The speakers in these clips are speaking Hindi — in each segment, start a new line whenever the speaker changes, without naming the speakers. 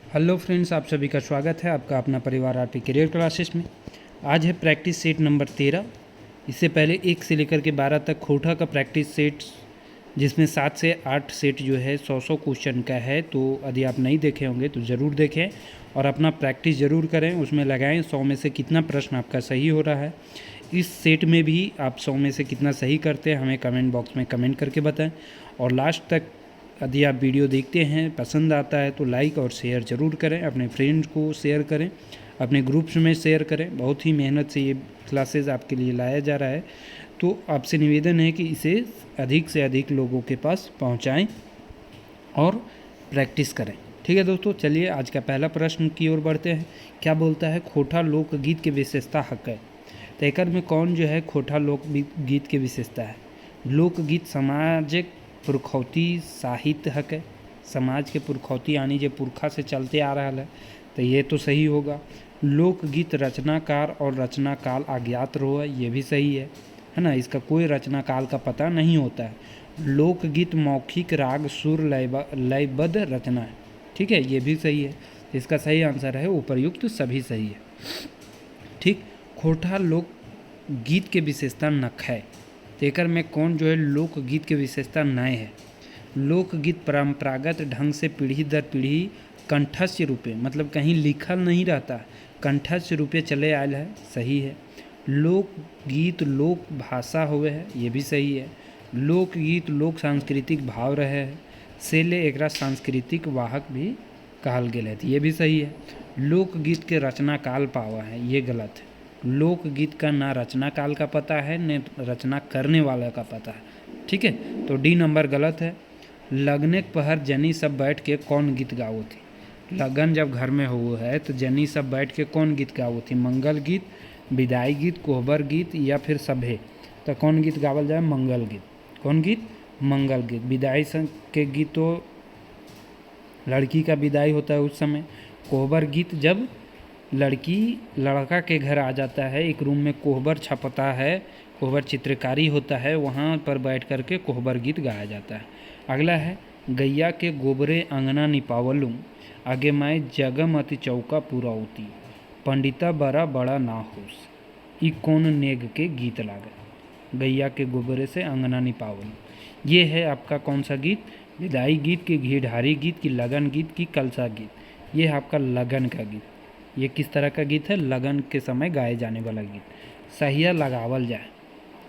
हेलो फ्रेंड्स, आप सभी का स्वागत है आपका अपना परिवार आरपी करियर क्लासेस में। आज है प्रैक्टिस सेट नंबर 13। इससे पहले 1 से लेकर के 12 तक खोटा का प्रैक्टिस सेट, जिसमें 7 से 8 सेट जो है 100 क्वेश्चन का है। तो यदि आप नहीं देखे होंगे तो ज़रूर देखें और अपना प्रैक्टिस ज़रूर करें, उसमें लगाएं 100 में से कितना प्रश्न आपका सही हो रहा है। इस सेट में भी आप 100 में से कितना सही करते हैं हमें कमेंट बॉक्स में कमेंट करके बताएं। और लास्ट तक यदि आप वीडियो देखते हैं, पसंद आता है तो लाइक और शेयर ज़रूर करें, अपने फ्रेंड्स को शेयर करें, अपने ग्रुप्स में शेयर करें। बहुत ही मेहनत से ये क्लासेस आपके लिए लाया जा रहा है, तो आपसे निवेदन है कि इसे अधिक से अधिक लोगों के पास पहुंचाएं और प्रैक्टिस करें। ठीक है दोस्तों, चलिए आज का पहला प्रश्न की ओर बढ़ते हैं। क्या बोलता है, खोटा लोकगीत की विशेषता हक है। तो एक में कौन जो है खोटा लोकगीत की विशेषता है। लोकगीत सामाजिक पुरखौती साहित्य हक है। समाज के पुरखौती यानी जो पुरखा से चलते आ रहा है, तो ये तो सही होगा। लोकगीत रचनाकार और रचना काल अज्ञात रहो है, ये भी सही है ना। इसका कोई रचना काल का पता नहीं होता है। लोकगीत मौखिक राग सुर लयबद्ध रचना है, ठीक है, ये भी सही है। इसका सही आंसर है उपर्युक्त सभी सही है। ठीक, खोटा लोकगीत के विशेषता नख है। तेकर में कौन जो है लोकगीत के विशेषता नए है। लोकगीत परंपरागत ढंग से पीढ़ी दर पीढ़ी कंठस्थ रूपे, मतलब कहीं लिखल नहीं रहता, कंठस्थ रूपे चले आयल है, सही है। लोकगीत लोक भाषा हुए है, ये भी सही है। लोकगीत लोक सांस्कृतिक भाव रहे है, से ले एकरा सांस्कृतिक वाहक भी कहल गेल है, ये भी सही है। लोकगीत के रचना काल पावा है, ये गलत है। लोकगीत का ना रचना काल का पता है न रचना करने वाला का पता है, ठीक है, तो डी नंबर गलत है। लगने पहर जनी सब बैठ के कौन गीत गाओ थी। लगन जब घर में हो है तो जनी सब बैठ के कौन गीत गाओ थी। मंगल गीत, विदाई गीत, कोहबर गीत या फिर सभे। तो कौन गीत गावल जाए, मंगल गीत। कौन गीत, मंगल गीत। विदाई के गीत तो लड़की का विदाई होता है उस समय। कोहबर गीत जब लड़की लड़का के घर आ जाता है, एक रूम में कोहबर छपता है, कोहबर चित्रकारी होता है, वहाँ पर बैठ कर के कोहबर गीत गाया जाता है। अगला है, गैया के गोबरे अंगना निपावलूँ, आगे माए जगम अति चौका पूरा होती, पंडिता बड़ा बड़ा ना होस, ई कौन नेग के गीत लागे। गैया के गोबरे से अंगना निपावलूँ, ये है आपका कौन सा गीत। विदाई गीत की, घीढारी गीत की, लगन गीत की, कलसा गीत। ये है आपका लगन का गीत। ये किस तरह का गीत है, लगन के समय गाए जाने वाला गीत। सहिया लगावल जाए,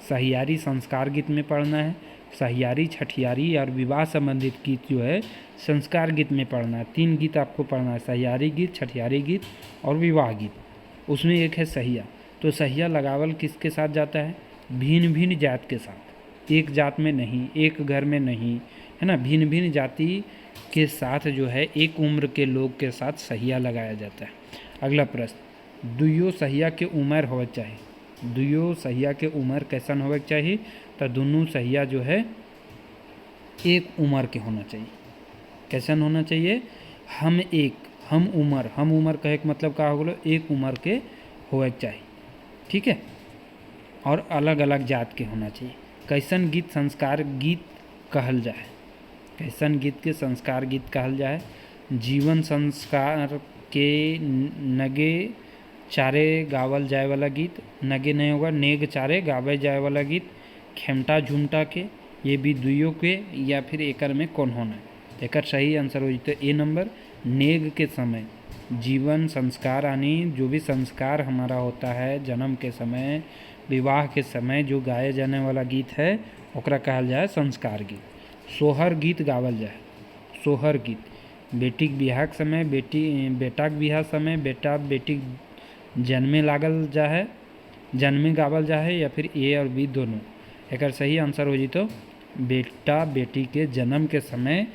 सहियारी संस्कार गीत में पढ़ना है। सहियारी, छठियारी और विवाह संबंधित गीत जो है संस्कार गीत में पढ़ना है। 3 गीत आपको पढ़ना है, सहियारी गीत, छठियारी गीत और विवाह गीत। उसमें एक है सहिया। तो सहिया लगावल किसके साथ जाता है, भिन्न भिन्न जात के साथ, एक जात में नहीं, एक घर में नहीं, है ना, भिन्न भिन्न जाति के साथ जो है एक उम्र के लोग के साथ सहिया लगाया जाता है। अगला प्रश्न, दुइयो सहिया के उम्र होवे चाहिए। दुइयो सहिया के उम्र कैसन होवे चाहिए, तो दोनों सहिया जो है एक उम्र के होना चाहिए। कैसन होना चाहिए, हम एक, हम उम्र कहे के मतलब का हो गलो, एक उम्र के होवे चाहिए, ठीक है, और अलग अलग जात के होना चाहिए। कैसन गीत संस्कार गीत कहल जाए। कैसन गीत के संस्कार गीत कहल जाए, जीवन संस्कार के नगे चारे गावल जाए वाला गीत, नगे नहीं होगा, नेग चारे गावे जाए वाला गीत, खेमटा झुमटा के, ये भी दुइयों के, या फिर एकर में कौन होना है। एकर सही आंसर हो जाता है ए नंबर, नेग के समय जीवन संस्कार यानी जो भी संस्कार हमारा होता है जन्म के समय, विवाह के समय जो गाए जाने वाला गीत है ओकरा कहल जाए संस्कार गीत। सोहर गीत गावल जाए, सोहर गीत बेटी के बिहार के समय, बेटा के बिहार समय, बेटा बेटी जन्मे लागल जा है, जन्मे गावल जा है, या फिर ए और बी दोनों। एक सही आंसर हो जी तो बेटा बेटी के जन्म के समय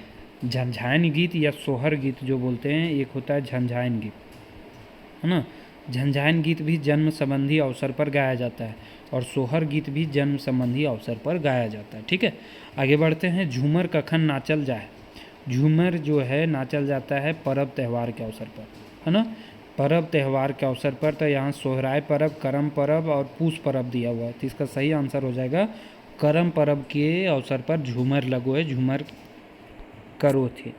झंझायन गीत या सोहर गीत जो बोलते हैं, एक होता है झंझायन गीत, है ना। झंझायन गीत भी जन्म संबंधी अवसर पर गाया जाता है और सोहर गीत भी जन्म संबंधी अवसर पर गाया जाता है, ठीक है। आगे बढ़ते हैं, झूमर कखन नाचल जाए। झूमर जो है नाचल जाता है पर्व त्यौहार के अवसर पर, है ना, पर्व त्यौहार के अवसर पर। तो यहाँ सोहराय पर्व, करम पर्व और पूस पर्व दिया हुआ है, तो इसका सही आंसर हो जाएगा करम पर्व के अवसर पर झूमर लगो है, झूमर करो थे।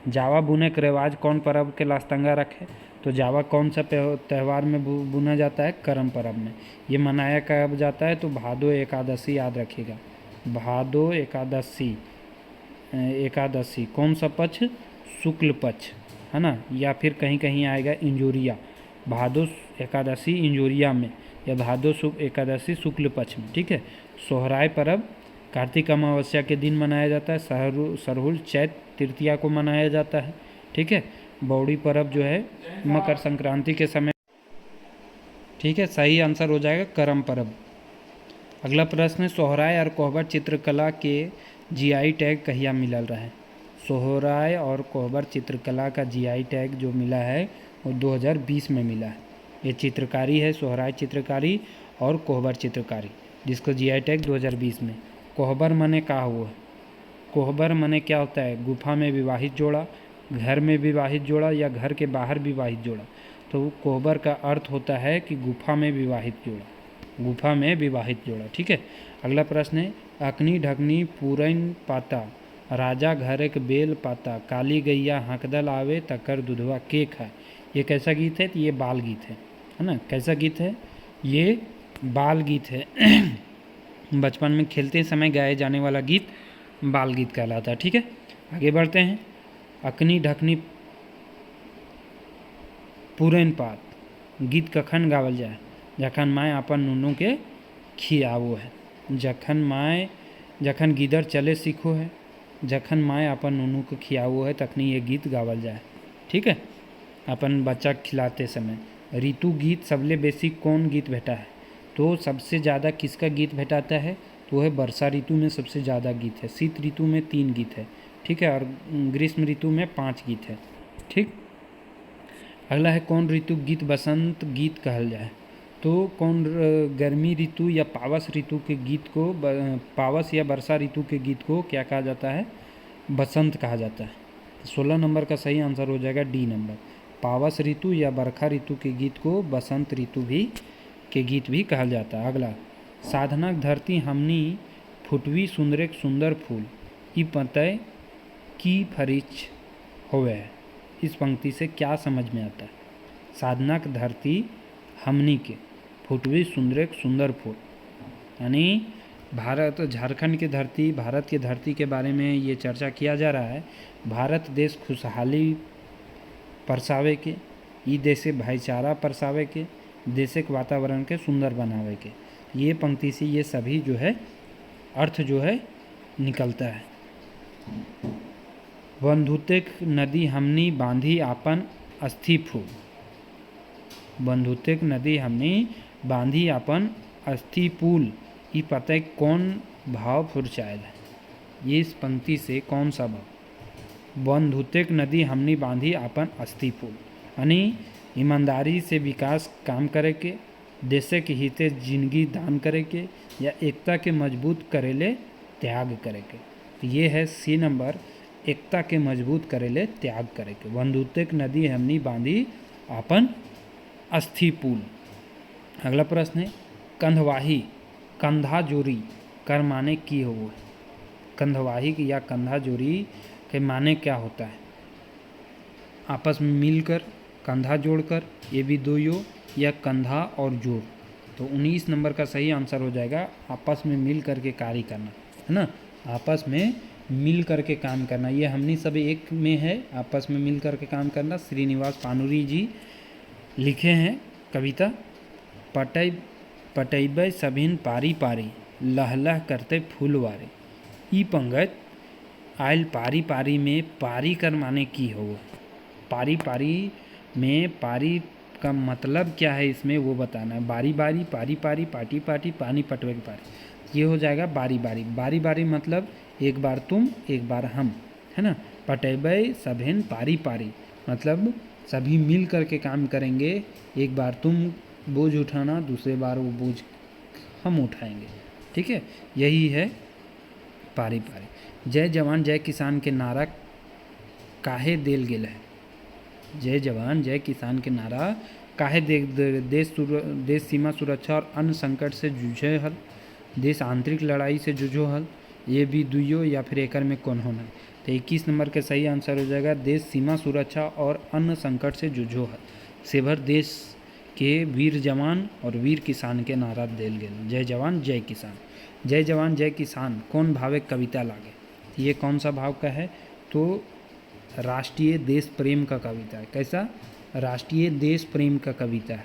जावा बुने के रिवाज कौन पर्व के लास्तंगा रखे? तो जावा कौन सा त्यौहार में बुना जाता है? करम पर्व में। ये मनाया कब जाता है? तो भादो एकादशी, याद रखिएगा, भादो एकादशी। एकादशी कौन सा पक्ष? शुक्ल पक्ष, है ना, या फिर कहीं कहीं आएगा इंजोरिया, भादो एकादशी इंजोरिया में, या भादो एकादशी शुक्ल पक्ष में, ठीक है। सोहराय पर्व कार्तिक अमावस्या के दिन मनाया जाता है। सरहुल चैत तृतीया को मनाया जाता है, ठीक है। बौड़ी पर्व जो है मकर संक्रांति के समय, ठीक है। सही आंसर हो जाएगा करम पर्व। अगला प्रश्न है, सोहराय और कोहबर चित्रकला के जीआई टैग कहिया मिलल रहे? सोहराय और कोहबर चित्रकला का जीआई टैग जो मिला है वो 2020 में मिला है। ये चित्रकारी है, सोहराय चित्रकारी और कोहबर चित्रकारी, जिसको जीआई टैग 2020 में। कोहबर मने का हुआ? कोहबर मने क्या होता है? गुफा में विवाहित जोड़ा, घर में विवाहित जोड़ा, या घर के बाहर विवाहित जोड़ा। तो कोहबर का अर्थ होता है कि गुफा में विवाहित जोड़ा, गुफा में विवाहित जोड़ा, ठीक है। अगला प्रश्न है, अकनी ढकनी पूरन पाता, राजा घरक बेल पाता, काली गैया हकदल आवे तकर दुधवा के खाए। ये कैसा गीत है? तो ये बाल गीत है ना। कैसा गीत है? ये बाल गीत है। बचपन में खेलते समय गाए जाने वाला गीत बाल गीत कहलाता है, ठीक है। आगे बढ़ते हैं। अकनी ढकनी पूरन पात, गीत कखन गावल जाए? जखन माय अपन नुनू के खियावो है, जखन गिदर चले सीखो है, जखन माय अपन नुनू को खियावो है, तखनी ये गीत गावल जाए, ठीक है, अपन बच्चा खिलाते समय। ऋतु गीत सबले बेसी कौन गीत भेटा है? तो सबसे ज़्यादा किसका गीत भेटाता है? तो है वर्षा ऋतु में सबसे ज़्यादा गीत है, शीत ऋतु में 3 गीत है, ठीक है, और ग्रीष्म ऋतु में 5 गीत है, ठीक। अगला है, कौन ऋतु गीत बसंत गीत कहल जाए? तो कौन गर्मी ऋतु या पावस ऋतु के गीत को, पावस या वर्षा ऋतु के गीत को क्या कहा जाता है? बसंत कहा जाता है। 16 नंबर का सही आंसर हो जाएगा डी नंबर। पावस ऋतु या बरखा ऋतु के गीत को बसंत ऋतु के गीत भी कहा जाता है। अगला, साधनक धरती हमनी फुटवी सुंदरेक सुंदर फूल, ई पतय की फरिच होवे है। इस पंक्ति से क्या समझ में आता है? साधनक धरती हमनी के फुटवी सुंदरेक सुंदर फूल, यानी भारत, झारखंड की धरती, भारत की धरती के बारे में ये चर्चा किया जा रहा है। भारत देश खुशहाली परसावे के, ई देश भाईचारा परसावे के, देशक वातावरण के सुंदर बनावे के। ये पंक्ति से ये सभी जो है अर्थ जो है निकलता है। बंधुतेक नदी हमनी बांधी आपन अस्थि फूल, बंधुतेक नदी हमनी बांधी आपन अस्थि पुल, ई पता कौन भाव फुरचायल है? ये इस पंक्ति से कौन सा भाव? बंधुतेक नदी हमनी बांधी आपन अस्थि पुल, यानी ईमानदारी से विकास काम करे के, देश के हिते जिंदगी दान करे के, या एकता के मजबूत करेले त्याग करे के। तो ये है सी नंबर, एकता के मजबूत करेले त्याग करे के। बंधुतेक नदी हमनी बांधी आपन अस्थि पुल। अगला प्रश्न है, कंधवाही कंधा जोरी कर माने की हो? कंधवाही या कंधा जोरी के माने क्या होता है? आपस में मिलकर, कंधा जोड़कर, ये भी दो यो, या कंधा और जोड़। तो 19 नंबर का सही आंसर हो जाएगा आपस में मिल करके कार्य करना, है ना, आपस में मिल करके काम करना। ये हमनी सब एक में है, आपस में मिल करके काम करना। श्रीनिवास पानुरी जी लिखे हैं कविता, पटैबै सभिन पारी पारी, लहलह करते फूलवारे। ई पंगत आयल पारी पारी में पारी कर माने की हो? पारी पारी में पारी का मतलब क्या है इसमें वो बताना है। बारी बारी, पारी पारी, पाटी पाटी, पानी पटवे की पारी, ये हो जाएगा बारी बारी। बारी बारी मतलब एक बार तुम एक बार हम, है ना। पटैबै सभिन पारी पारी मतलब सभी मिल कर के काम करेंगे, एक बार तुम बोझ उठाना, दूसरे बार वो बोझ हम उठाएंगे, ठीक है, यही है पारी पारी। जय जवान जय किसान के नारा काहे देल गेल है? जय जवान जय किसान के नारा काहे देश सीमा सुरक्षा और अन्य संकट से जूझे हल, देश आंतरिक लड़ाई से जूझो हल, ये भी दुइयो या फिर एकर में कौन होना? तो 21 नंबर का सही आंसर हो जाएगा देश सीमा सुरक्षा और अन्न संकट से जूझो है, सेभर देश के वीर जवान और वीर किसान के नारा देल गेल। जय जवान जय किसान। जय जवान जय किसान कौन भावे कविता लागे, ये कौन सा भाव का है, तो राष्ट्रीय देश प्रेम का कविता है। कैसा, राष्ट्रीय देश प्रेम का कविता है।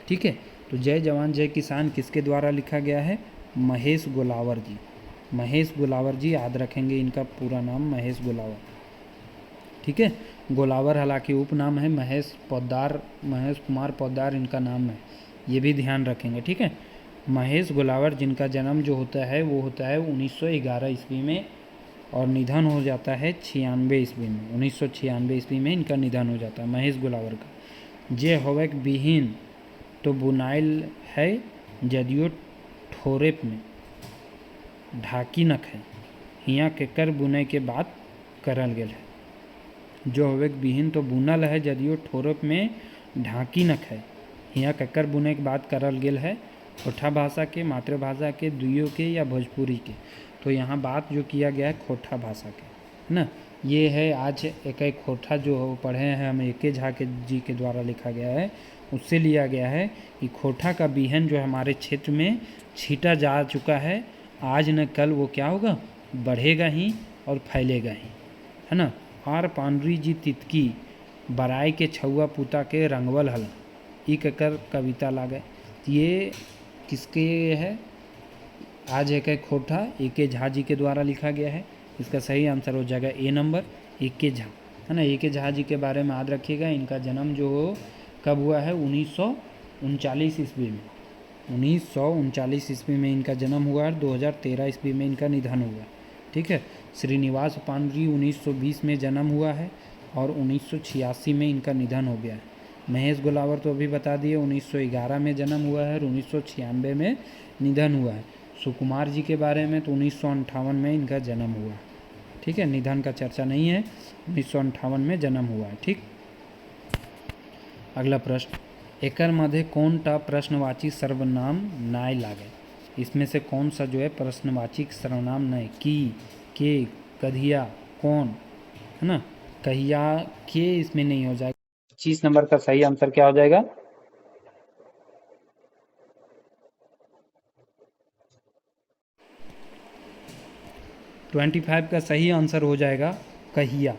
ठीक है, तो जय जवान जय किसान किसके द्वारा लिखा गया है, महेश गोलावर जी। महेश गोलावर जी, याद रखेंगे इनका पूरा नाम महेश गोलावर। ठीक है, गोलावर हालांकि उपनाम है, महेश कुमार पोद्दार इनका नाम है, ये भी ध्यान रखेंगे। ठीक है, महेश गोलावर जिनका जन्म जो होता है वो होता है 1911 ईस्वी में और निधन हो जाता है 96 ईस्वी में। 1996 ईस्वी में इनका निधन हो जाता है महेश गोलावर का। जे होवेक बिहीन तो बुनाइल है जदियो ठोरेप में ढाकी नख है, हियाँ केकर बुने के बाद करल गेल है। जो होवेक बिहीन तो बुनल है जदियो ठोरेप में ढाकी नख है, हियाँ केकर बुने के बाद करल गेल है। खोटा भाषा के, मातृभाषा के, दुइयों के या भोजपुरी के, तो यहाँ बात जो किया गया है खोटा भाषा के, है ना। ये है आज एक खोटा जो पढ़े हैं हम, ए.के. झा के जी के द्वारा लिखा गया है, उससे लिया गया है कि खोटा का बीहन जो हमारे क्षेत्र में छीटा जा चुका है, आज न कल वो क्या होगा, बढ़ेगा ही और फैलेगा ही, है ना। आर पांडुरी जी तितकी बराय के छुआ पुता के रंगवल हल, ई ककर कविता लागे। ये किसके है, आज एक खोटा ए.के. झा जी के द्वारा लिखा गया है। इसका सही आंसर हो जाएगा ए नंबर, ए.के. झा, है ना। ए.के. झा जी के बारे में याद रखिएगा, इनका जन्म जो कब हुआ है, 1939 ईस्वी में। 1939 ईस्वी में इनका जन्म हुआ है, 2013 ईस्वी में इनका निधन हुआ। ठीक है, श्रीनिवास पांडुरी 1920 में जन्म हुआ है और 1986 में इनका निधन हो गया है। महेश गोलावर तो अभी बता दिए 1911 में जन्म हुआ है और 1996 में निधन हुआ है। सुकुमार जी के बारे में तो 1958 में इनका जन्म हुआ है। ठीक है, निधन का चर्चा नहीं है, 1958 में जन्म हुआ है। ठीक, अगला प्रश्न, एकर मध्य कौन टा प्रश्नवाची सर्वनाम नाय लागे। इसमें से कौन सा जो है प्रश्नवाची सर्वनाम नहीं, की, के, कधिया, कौन, है ना। कहिया के इसमें नहीं हो जाएगा। 25 नंबर का सही आंसर क्या हो जाएगा, 25 का सही आंसर हो जाएगा कहिया।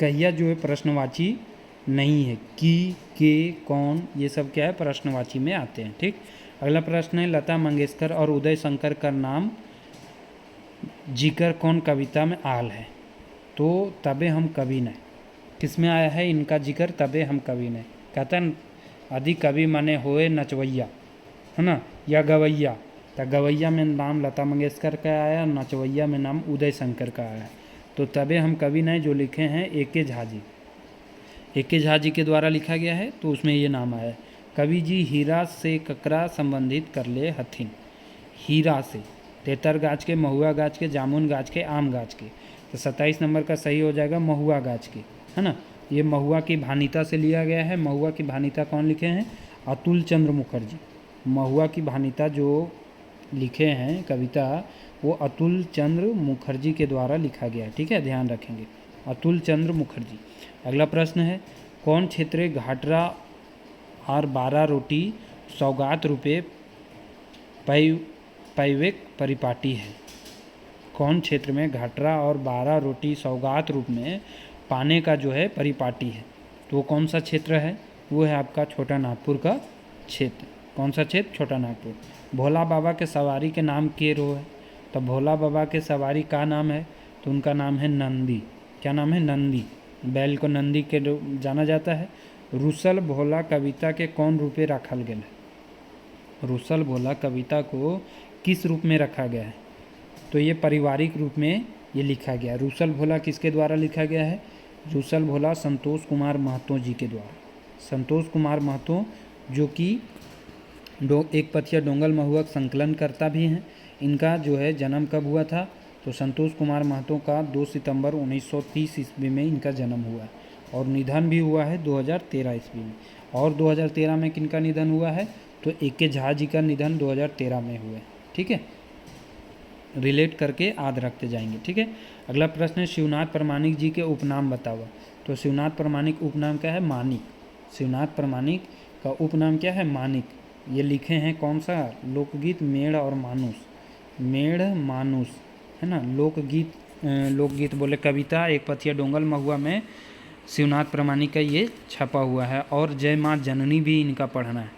कहिया जो है प्रश्नवाची नहीं है, की, के, कौन, ये सब क्या है प्रश्नवाची में आते हैं। ठीक, अगला प्रश्न है, लता मंगेशकर और उदय शंकर का नाम जिक्र कौन कविता में आल है, तो तबे हम कवि नहीं, किसमें आया है इनका जिक्र, तबे हम कवि नहीं। कहता है आदि कवि माने होए नचवैया, है ना, या गवैया, तो गवैया में नाम लता मंगेशकर का आया, नचवैया में नाम उदय शंकर का आया, तो तबे हम कवि नहीं जो लिखे हैं ए.के. झा जी। ए.के. झा जी के द्वारा लिखा गया है तो उसमें ये नाम आया है। कवि जी हीरा से ककरा संबंधित कर ले हथिन, हीरा से, तेतर गाछ के, महुआ गाछ के, जामुन गाछ के, आम गाछ के, तो 27 नंबर का सही हो जाएगा महुआ गाछ के, है ना। ये महुआ की भानिता से लिया गया है। महुआ की भानिता कौन लिखे हैं, अतुल चंद्र मुखर्जी। महुआ की भानिता जो लिखे हैं कविता वो अतुल चंद्र मुखर्जी के द्वारा लिखा गया है। ठीक है, ध्यान रखेंगे, अतुल चंद्र मुखर्जी। अगला प्रश्न है, कौन क्षेत्र घाटरा और 12 रोटी सौगात रुपये पैवेक परिपाटी है। कौन क्षेत्र में घाटरा और 12 रोटी सौगात रूप में पाने का जो है परिपाटी है, तो वो कौन सा क्षेत्र है, वो है आपका छोटा नागपुर का क्षेत्र। कौन सा क्षेत्र, छोटा नागपुर। भोला बाबा के सवारी के नाम के रो है, तो भोला बाबा के सवारी का नाम है, तो उनका नाम है नंदी। क्या नाम है, नंदी। बैल को नंदी के जाना जाता है। रुसल भोला कविता के कौन रूपे रखल गया है, रुसल भोला कविता को किस रूप में रखा गया है, तो ये पारिवारिक रूप में ये लिखा गया है। रुसल भोला किसके द्वारा लिखा गया है, रुसल भोला संतोष कुमार महतो जी के द्वारा। संतोष कुमार महतो जो कि एक पथिया डोंगल महुआ संकलन करता भी हैं। इनका जो है जन्म कब हुआ था, तो संतोष कुमार महतो का 2 सितंबर 1930 ईस्वी में इनका जन्म हुआ है और निधन भी हुआ है 2013 ईस्वी में। और 2013 में किनका निधन हुआ है, तो ए.के. झा जी का निधन 2013 में हुआ है। ठीक है, रिलेट करके आद रखते जाएंगे। ठीक है, अगला प्रश्न है शिवनाथ प्रमाणिक जी के उपनाम बताओ। तो शिवनाथ प्रमाणिक उपनाम क्या है? मानिक। शिवनाथ प्रमाणिक का उपनाम क्या है? मानिक। ये लिखे हैं कौन सा? लोकगीत मेढ़ और मानुस। मेढ़ मानुस है ना, लोकगीत लोकगीत बोले कविता एक पथिया डोंगल महुआ में शिवनाथ प्रमाणिक का ये छपा हुआ है। और जय माँ जननी भी इनका पढ़ना है,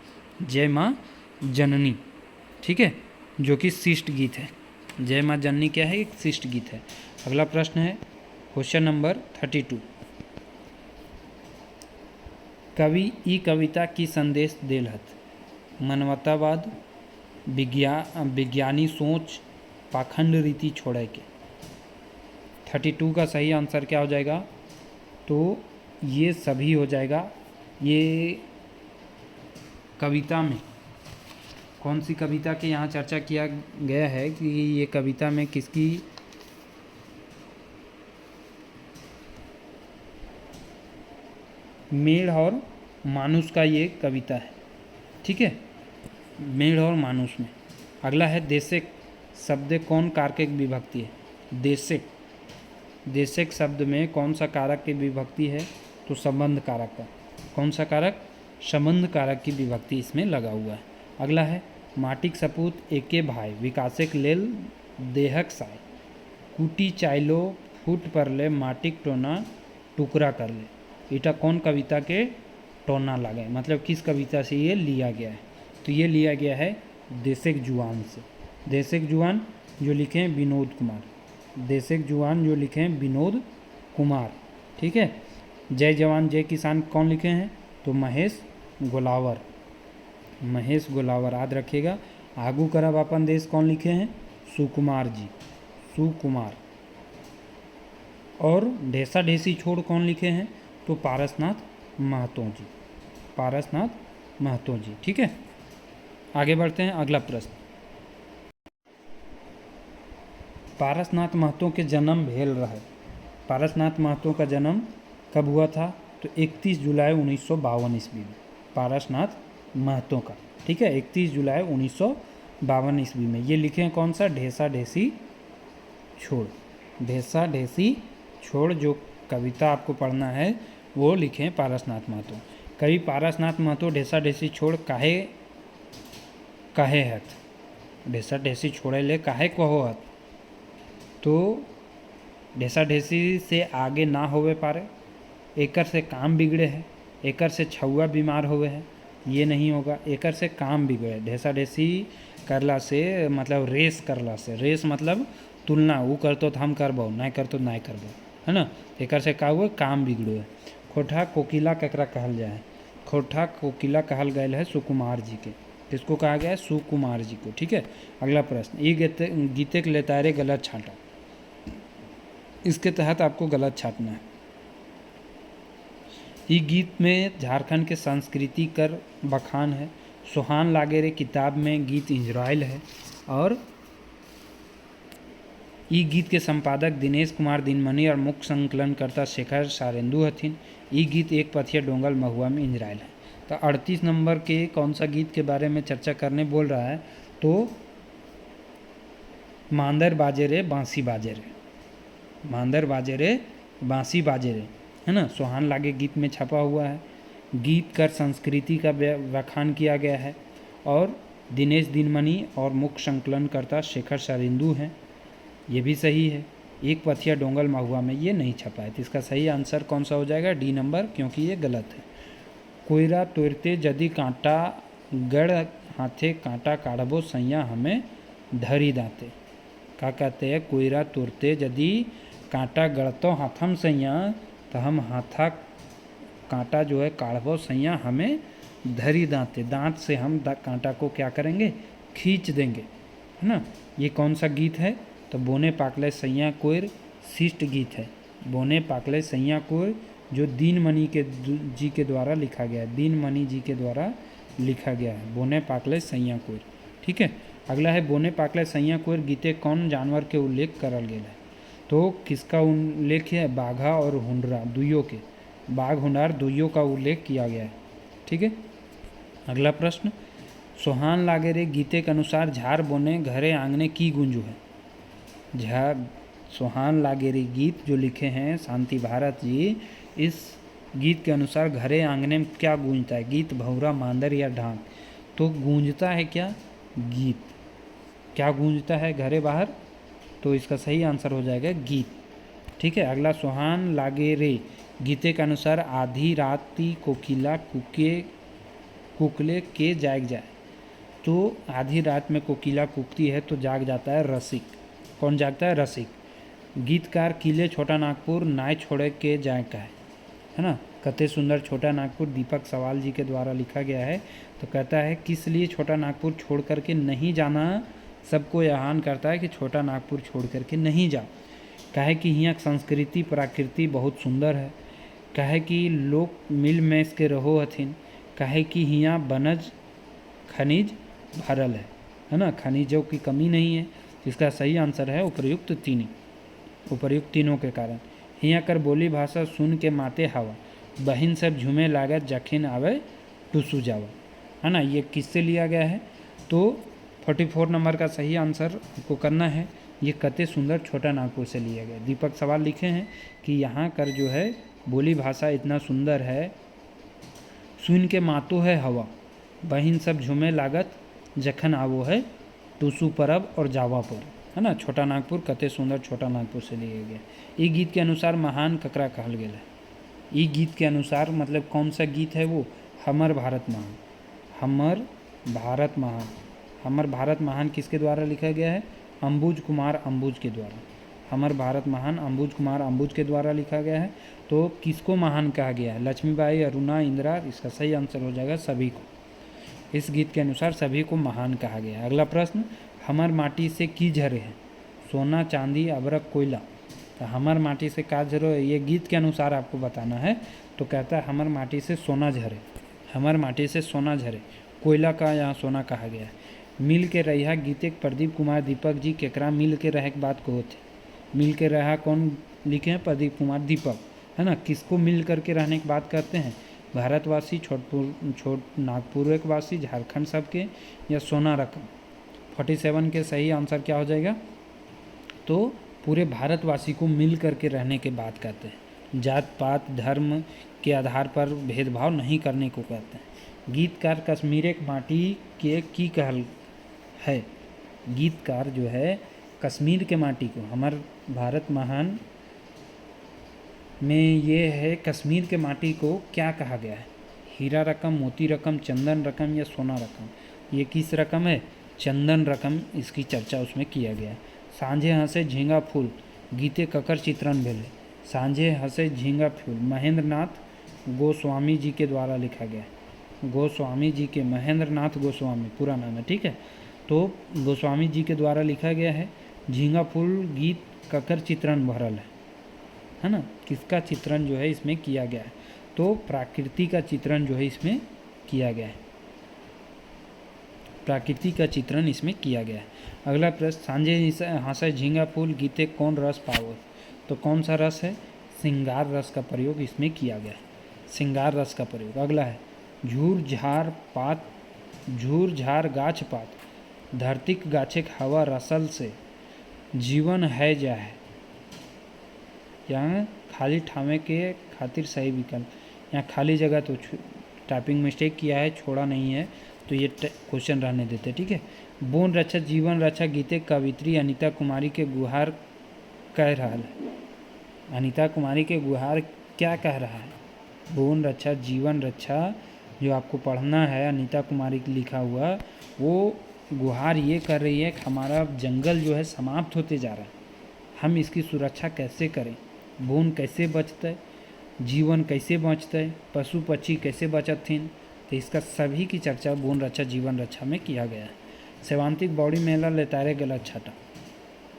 जय माँ जननी। ठीक है, जो कि शिष्ट गीत है। जय माँ जननी क्या है? एक शिष्ट गीत है। अगला प्रश्न है क्वेश्चन नंबर 32। कवि ई कविता की संदेश देलहत? मानवतावाद, विज्ञानी सोच, पाखंड रीति छोड़े के। 32 का सही आंसर क्या हो जाएगा? तो ये सभी हो जाएगा। ये कविता में कौन सी कविता के यहाँ चर्चा किया गया है कि ये कविता में किसकी मेढ़ और मानुस का ये कविता है। ठीक है, मेढ़ और मानुस में। अगला है देशक शब्द कौन कारक विभक्ति है? देशक, देशक शब्द में कौन सा कारक की विभक्ति है? तो संबंध कारक का। कौन सा कारक? संबंध कारक की विभक्ति इसमें लगा हुआ है। अगला है माटिक सपूत एके भाई विकासक लेल देहक साय, कूटी चाइलो फूट पर ले माटिक टोना टुकड़ा कर ले। इटा कौन कविता के टोना लगे, मतलब किस कविता से ये लिया गया है? तो ये लिया गया है देशक जुआन से। देशक जुआन जो लिखे हैं विनोद कुमार। देशक जुआन जो लिखे हैं विनोद कुमार। ठीक है, जय जवान जय किसान कौन लिखे हैं? तो महेश गोलावर। महेश गोलावर याद रखिएगा। आगू करब अपन देश कौन लिखे हैं? सुकुमार जी, सुकुमार। और ढेसा ढेसी छोड़ कौन लिखे हैं? तो पारसनाथ महतो जी, पारसनाथ महतो जी। ठीक है, आगे बढ़ते हैं। अगला प्रश्न, पारसनाथ महतो के जन्म भेल रहे। पारसनाथ महतो का जन्म कब हुआ था? तो 31 जुलाई 1952 ईस्वी में पारसनाथ महतो का। ठीक है, 31 जुलाई 1952 ईस्वी में। ये लिखे हैं कौन सा? ढेसा ढेसी छोड़। ढेसा ढेसी छोड़ जो कविता आपको पढ़ना है वो लिखे हैं पारसनाथ महतो। कवि पारसनाथ महतो ढेसा ढेसी छोड़ काहे कहे हत? ढेसा ढेसी छोड़े ले काहे कहो हत? तो ढेसा ढेसी से आगे ना होवे पारे, एकर से काम बिगड़े है, एकर से छुआ बीमार होवे है, ये नहीं होगा। एकर से काम बिगड़े, ढेसा ढेसी करला से मतलब रेस करला से, रेस मतलब तुलना, वो करतो तो हम करबो, नहीं करतो नहीं करबो, है ना। एकर से का हुआ? काम बिगड़ो है। खोटा कोकिला केकरा कहल जाए? खोटा कोकिला कहल गए है सुकुमार जी के। किसको कहा गया है? सुकुमार जी को। ठीक है, अगला प्रश्न, ये गीते के लेतारे गलत छांटा। इसके तहत आपको गलत छाटना है। ये गीत में झारखंड के संस्कृति कर बखान है। सुहान लागे रे किताब में गीत इंजराइल है। और ई गीत के संपादक दिनेश कुमार दिनमणि और मुख्य संकलनकर्ता शेखर सारेंदु हथिन। ई गीत एक पथिया डोंगल महुआ में इंजराइल है। तो 38 नंबर के कौन सा गीत के बारे में चर्चा करने बोल रहा है? तो मांदर बाजे रे बांसी बाजे रे, मांदर बाजे रे बांसी बाजे रे, है ना। सुहान लागे गीत में छपा हुआ है। गीत कर संस्कृति का व्याख्यान किया गया है। और दिनेश दिनमणि और मुख्य संकलनकर्ता शेखर सारेंदु हैं, ये भी सही है। एक पथिया डोंगल महुआ में ये नहीं छपा है। तो इसका सही आंसर कौन सा हो जाएगा? डी नंबर, क्योंकि ये गलत है। कोयरा तोड़ते यदि कांटा गड़ हाथे कांटा काढ़बो सैया हमें धरी दाते। क्या कहते हैं? कोयरा तोड़ते यदि कांटा गड़तो हाथम सैया, तो हम हाथा कांटा जो है काढ़बो सैया हमें धरी दाते। दांत से हम कांटा को क्या करेंगे? खींच देंगे, है ना। ये कौन सा गीत है? तो बोने पाकले सैया कोयर शिष्ट गीत है। बोने पाकले सैया कोयर जो दीनमणि के जी के द्वारा लिखा गया है। दीनमणि जी के द्वारा लिखा गया है बोने पाकले सैया कोयर। ठीक है, अगला है बोने पाकले सैया कोयर गीते कौन जानवर के उल्लेख करल गया है? तो किसका उल्लेख है? बाघा और हुंडरा दुइयों के, बाघ हुंडार दुइयों का उल्लेख किया गया है। ठीक है, अगला प्रश्न, सोहान लागे रे गीते के अनुसार झार बोने घरे आंगने की गुंजू है? झा सुहान लागे रे गीत जो लिखे हैं शांति भारत जी, इस गीत के अनुसार घरे आंगने में क्या गूंजता है, गीत, भौरा, मांदर या ढाक। तो गूंजता है क्या, गीत। क्या गूंजता है घरे बाहर, तो इसका सही आंसर हो जाएगा गीत। ठीक है। अगला, सुहान लागे रे गीते के अनुसार आधी राती कोकिला कुकले के जाग जाए। तो आधी रात में कोकिला कूकती है तो जाग जाता है रसिक। कौन जागता है, रसिक। गीतकार किले छोटा नागपुर नाय छोड़े के जाए का है ना। कते सुंदर छोटा नागपुर दीपक सवाल जी के द्वारा लिखा गया है। तो कहता है किस लिए छोटा नागपुर छोड़ करके नहीं जाना, सबको यह आह्वान करता है कि छोटा नागपुर छोड़ करके नहीं जाओ। कहे कि यहाँ संस्कृति प्रकृति बहुत सुंदर है। कहे कि लोग मिल मैस के रहो हथिन। कहे कि यहाँ बनज खनिज भरल है ना, खनिजों की कमी नहीं है। इसका सही आंसर है उपर्युक्त तीनों के कारण। हियाँ कर बोली भाषा सुन के माते हवा, बहिन सब झूमे लागत जखिन आवे टूसू जावा, है ना। ये किससे लिया गया है, तो 44 नंबर का सही आंसर आपको करना है। ये कते सुंदर छोटा नागपुर से लिया गया। दीपक सवाल लिखे हैं कि यहाँ कर जो है बोली भाषा इतना सुंदर है, सुन के मातो है हवा, बहिन सब झूमे लागत जखन आवो है टूसू परब और जावा पर, है ना। छोटा नागपुर कते सुंदर छोटा नागपुर से लिए गए। ई गीत के अनुसार महान ककरा कहल गेल है। ई गीत के अनुसार मतलब कौन सा गीत है वो, हमर भारत महान। हमर भारत महान, हमर भारत महान किसके द्वारा लिखा गया है, अंबुज कुमार अंबुज के द्वारा। हमर भारत महान अंबुज कुमार अंबुज के द्वारा लिखा गया है। तो किसको महान कहा गया है, लक्ष्मीबाई, अरुणा, इंदिरा। इसका सही आंसर हो जाएगा सभी को। इस गीत के अनुसार सभी को महान कहा गया है। अगला प्रश्न, हमर माटी से की झरे है, सोना चांदी अबरक कोयला। तो हमर माटी से का झरो है, ये गीत के अनुसार आपको बताना है। तो कहता है हमर माटी से सोना झरे, हमर माटी से सोना झरे, कोयला का यहाँ सोना कहा गया है। मिल के रहा गीते प्रदीप कुमार दीपक जी केकरा मिल के रह के बात को होते। मिल के रहा कौन लिखे हैं, प्रदीप कुमार दीपक, है ना। किसको मिल करके रहने की बात करते हैं, भारतवासी, छोट नागपुर वासी, झारखंड सबके, या सोना रकम। 47 के सही आंसर क्या हो जाएगा, तो पूरे भारतवासी को मिल करके रहने के बात कहते हैं। जात पात धर्म के आधार पर भेदभाव नहीं करने को कहते हैं। गीतकार कश्मीर माटी के की कहल है, गीतकार जो है कश्मीर के माटी को, हमार भारत महान में ये है कश्मीर के माटी को क्या कहा गया है, हीरा रकम, मोती रकम, चंदन रकम या सोना रकम। ये किस रकम है, चंदन रकम, इसकी चर्चा उसमें किया गया है। सांझे हंसे झींगा फूल गीते ककर चित्रण भेले। सांझे हंसे झींगा फूल महेंद्र नाथ गोस्वामी जी के द्वारा लिखा गया है। गोस्वामी जी के, महेंद्र नाथ गोस्वामी पूरा नाम है, ठीक है। तो गोस्वामी जी के द्वारा लिखा गया है। झींगा फूल गीत ककर चित्रण भरल है ना। किसका चित्रण जो है इसमें किया गया है, तो प्रकृति का चित्रण जो है इसमें किया गया है, प्रकृति का चित्रण इसमें किया गया है। अगला प्रश्न, सांझे हंसे झींगा फूल गीते कौन रस पावो। तो कौन सा रस है, श्रृंगार रस का प्रयोग इसमें किया गया है, श्रृंगार रस का प्रयोग। अगला है, झूर झार गाछ पात धरतीक गाछे हवा रसल से जीवन है जा है। यहाँ खाली ठामे के खातिर सही विकल्प, यहाँ खाली जगह तो टाइपिंग मिस्टेक किया है, छोड़ा नहीं है, तो ये क्वेश्चन रहने देते, ठीक है। बोन रक्षा जीवन रक्षा गीते कवित्री अनीता कुमारी के गुहार कह रहा है। अनीता कुमारी के गुहार क्या कह रहा है, बोन रक्षा जीवन रक्षा जो आपको पढ़ना है, अनीता कुमारी की लिखा हुआ, वो गुहार ये कर रही है कि हमारा जंगल जो है समाप्त होते जा रहा है, हम इसकी सुरक्षा कैसे करें, बोन कैसे बचते, जीवन कैसे बचते, पशु पक्षी कैसे बचथिन। तो इसका सभी की चर्चा बोन रक्षा जीवन रक्षा में किया गया है। सेवांतिक बौड़ी मेला लेतारे गलत छाटा,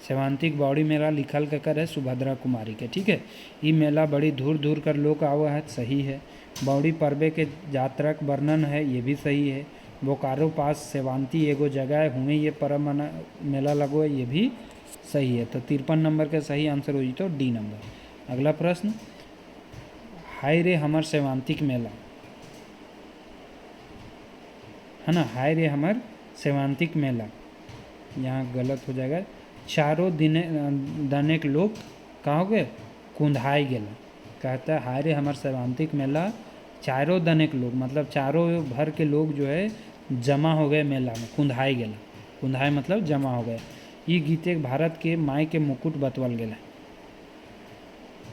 सेवांतिक बौड़ी मेला लिखल ककर है सुभद्रा कुमारी के, ठीक है। ये मेला बड़ी दूर दूर कर लोग आवा है, सही है। बौड़ी पर्वे के जातरक वर्णन है, ये भी सही है। बोकारो पास सेवांती एगो जगह है, हुए ये परम मेला लगो है, ये भी सही है। तो 53 नंबर का सही आंसर हो तो डी नंबर। अगला प्रश्न, हाय रे हमर सेवांतिक मेला, है ना, हाय रे हमर सेवांतिक मेला, यहाँ गलत हो जाएगा, चारों दिन दनेक लोग कहाँ हो गए, कुंधाई गेला। कहता है हाय रे हमार सर्वांतिक मेला, चारों दनेक लोग मतलब चारों भर के लोग जो है जमा हो गए मेला में, कुंधाई गेला। कुंधाई मतलब जमा हो गए। ये गीते भारत के माई के मुकुट बतवल गेला।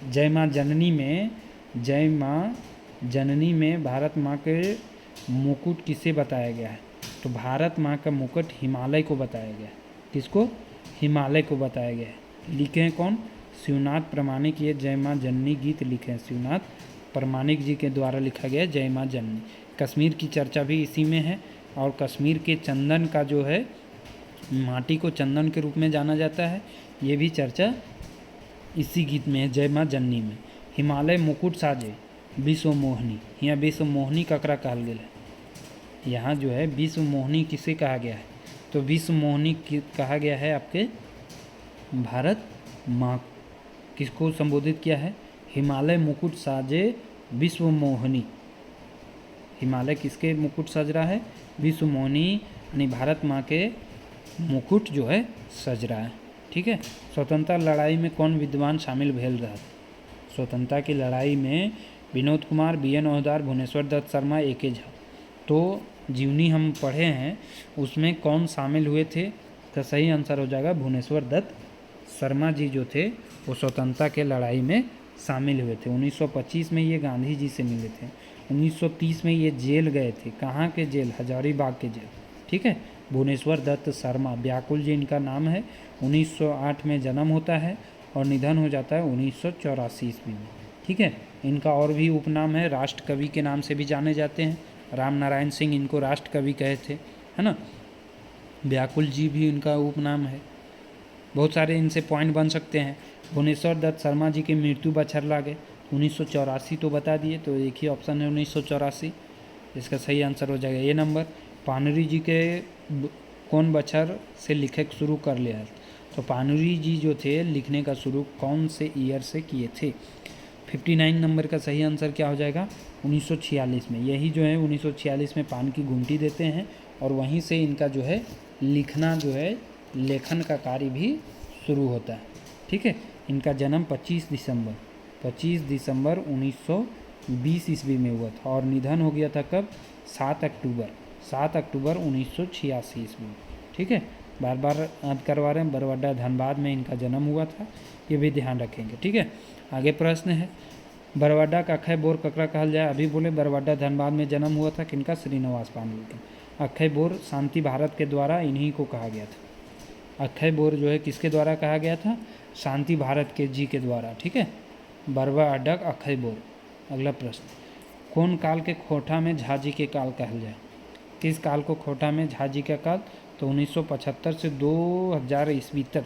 जय माँ जननी में, जय माँ जननी में भारत माँ के मुकुट किसे बताया गया है, तो भारत माँ का मुकुट हिमालय को बताया गया है। किसको, हिमालय को बताया गया है। लिखे हैं कौन, शिवनाथ प्रमाणिक। ये जय माँ जननी गीत लिखे हैं शिवनाथ प्रमाणिक जी के द्वारा लिखा गया है जय माँ जननी। कश्मीर की चर्चा भी इसी में है, और कश्मीर के चंदन का जो है, माटी को चंदन के रूप में जाना जाता है, ये भी चर्चा इसी गीत में है जय माँ जननी में। हिमालय मुकुट साजे विश्व मोहिनी, यहाँ विश्व मोहिनी ककरा कहल गेल है। यहाँ जो है विश्व मोहिनी किसे कहा गया है, तो विश्व मोहिनी कहा गया है आपके भारत माँ। किसको संबोधित किया है, हिमालय मुकुट साजे विश्व मोहिनी। हिमालय किसके मुकुट सज रहा है, विश्व मोहिनी, यानी भारत माँ के मुकुट जो है सज रहा है। ठीक है। स्वतंत्रता लड़ाई में कौन विद्वान शामिल भेल रहा, स्वतंत्रता की लड़ाई में विनोद कुमार, बी.एन. ओहदार, भुवनेश्वर दत्त शर्मा, ए.के. झा। तो जीवनी हम पढ़े हैं, उसमें कौन शामिल हुए थे, तो सही आंसर हो जाएगा भुवनेश्वर दत्त शर्मा जी जो थे वो स्वतंत्रता के लड़ाई में शामिल हुए थे। 1925 में ये गांधी जी से मिले थे। 1930 में ये जेल गए थे। कहाँ के जेल, हजारीबाग के जेल। ठीक है। भुवनेश्वर दत्त शर्मा, व्याकुल जी इनका नाम है। 1908 में जन्म होता है और निधन हो जाता है 1984 ईस्वी में। ठीक है। इनका और भी उपनाम है, राष्ट्र कवि के नाम से भी जाने जाते हैं। राम नारायण सिंह इनको राष्ट्र कवि कहे थे, है ना। व्याकुल जी भी इनका उपनाम है। बहुत सारे इनसे पॉइंट बन सकते हैं। भुवनेश्वर दत्त शर्मा जी की मृत्यु बछर लागे 1984 तो बता दिए, तो एक ही ऑप्शन है 1984, इसका सही आंसर हो जाएगा ये नंबर। पानुरी जी के कौन बछर से लिखे शुरू कर लिया है, तो पानुरी जी जो थे लिखने का शुरू कौन से ईयर से किए थे। 59 नंबर का सही आंसर क्या हो जाएगा, 1946 में। यही जो है 1946 में पान की गुमटी देते हैं, और वहीं से इनका जो है लिखना जो है, लेखन का कार्य भी शुरू होता है। ठीक है। इनका जन्म 25 दिसंबर 1920 ईस्वी में हुआ था, और निधन हो गया था कब, 7 अक्टूबर 1986 ईस्वी में। ठीक है। बार बार याद करवा रहे हैं, बरवाडा धनबाद में इनका जन्म हुआ था, ये भी ध्यान रखेंगे। ठीक है। आगे प्रश्न है, बरवाडा का अक्षय बोर ककरा कहल जाए। अभी बोले बरवाडा धनबाद में जन्म हुआ था किनका, श्रीनिवास पांडुल का। अक्षय बोर शांति भारत के द्वारा इन्हीं को कहा गया था। अक्षय बोर जो है किसके द्वारा कहा गया था, शांति भारत के जी के द्वारा। ठीक है। बरवाडा अक्षय बोर। अगला प्रश्न, कौन काल के खोटा में झा जी के काल कहल जाए। किस काल को खोटा में झा जी का काल, तो 1975 से 2000 ईस्वी तक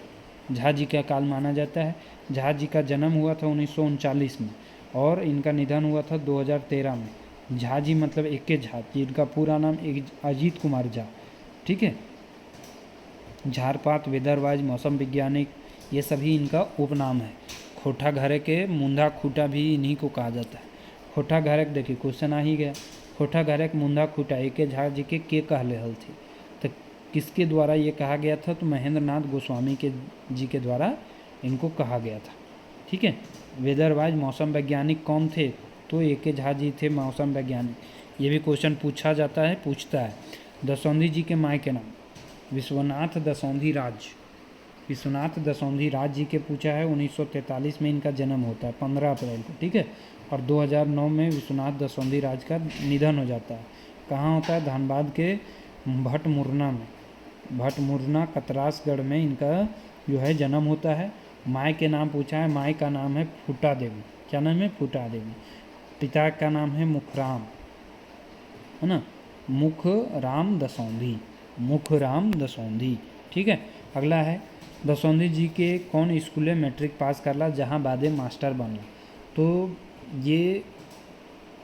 झा जी का काल माना जाता है। झा जी का जन्म हुआ था 1939 में, और इनका निधन हुआ था 2013 में। झा जी मतलब ए.के. झा, जिनका पूरा नाम अजीत कुमार झा। ठीक है। झारपात, वेदरवाइज, मौसम वैज्ञानिक, ये सभी इनका उपनाम है। खोटा घरे के मुंदा खूटा भी इन्हीं को कहा जाता है। खोटा घरे देखिए क्वेश्चन आ ही गया, खोटा घरे के मुंदा खूटा ए.के. झा जी के कहले हल थी, तो किसके द्वारा ये कहा गया था, तो महेंद्र नाथ गोस्वामी के जी के द्वारा इनको कहा गया था। ठीक है। वेदरवाइज मौसम वैज्ञानिक कौन थे, तो ए.के. झा जी थे मौसम वैज्ञानिक। ये भी क्वेश्चन पूछा जाता है, पूछता है। दसौंधी जी के माँ के नाम, विश्वनाथ दसौंधी राज। विश्वनाथ दसौंधी राज जी के पूछा है। 1943 में इनका जन्म होता है, 15 अप्रैल को। ठीक है। और 2009 में विश्वनाथ दसौंधी राज का निधन हो जाता है। कहाँ होता है, धनबाद के भटमुरना में, भटमुरना कतरासगढ़ में इनका जो है जन्म होता है। माँ के नाम पूछा है, माँ का नाम है फूटा देवी। क्या नाम है, फूटा देवी। पिता का नाम है मुखराम, है ना, मुखराम दसौंधी, मुखराम दसौंधी। ठीक है। अगला है, दसौंधी जी के कौन स्कूल में मैट्रिक पास करला जहाँ बादे मास्टर बनला, तो ये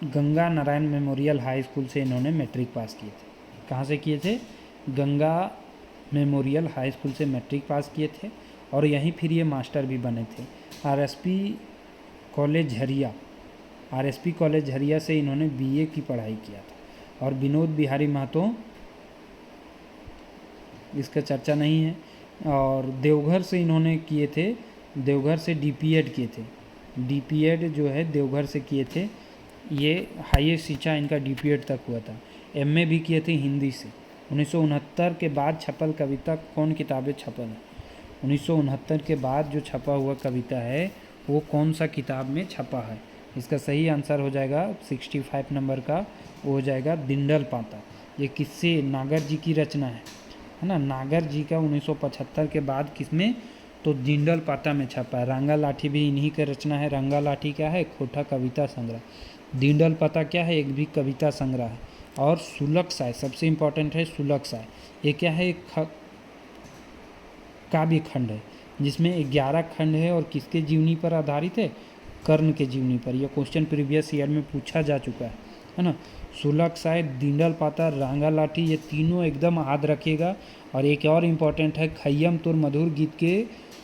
Ganga Narayan memorial high school से इन्होंने मैट्रिक पास किए थे। कहाँ से किए थे, गंगा मेमोरियल हाई स्कूल से मैट्रिक पास किए थे, और यहीं फिर ये मास्टर भी बने थे। आरएसपी कॉलेज झरिया से इन्होंने बीए की पढ़ाई किया था। और विनोद बिहारी महतो, इसका चर्चा नहीं है। और देवघर से इन्होंने किए थे, देवघर से डीपीएड किए थे। डीपीएड जो है देवघर से किए थे, ये हाईएस्ट शिक्षा इनका डीपीएड तक हुआ था। एमए भी किए थे हिंदी से। 1969 के बाद छपल कविता कौन किताबें छपल है? 1969 के बाद जो छपा हुआ कविता है वो कौन सा किताब में छपा है? इसका सही आंसर हो जाएगा 65 नंबर का, वो हो जाएगा दिंडल पाता। ये किससे? नागर जी की रचना है ना। नागर जी का 1975 के बाद किसमें? तो दिंडल पाता में छपा है। रंगा लाठी भी इन्हीं का रचना है। रंगा लाठी क्या है? खोटा कविता संग्रह। दिंडल पाता क्या है? एक भी कविता संग्रह है। और सुलग साय सबसे इम्पोर्टेंट है। सुलग साय ये क्या है? एक काव्य खंड है जिसमें 11 खंड है और किसके जीवनी पर आधारित है? कर्ण के जीवनी पर। यह क्वेश्चन प्रीवियस ईयर में पूछा जा चुका है ना। सुलग साय, दिंडल पाता, रांगा लाठी, ये तीनों एकदम याद रखिएगा। और एक और इम्पोर्टेंट है, खय्यम तुर मधुर गीत के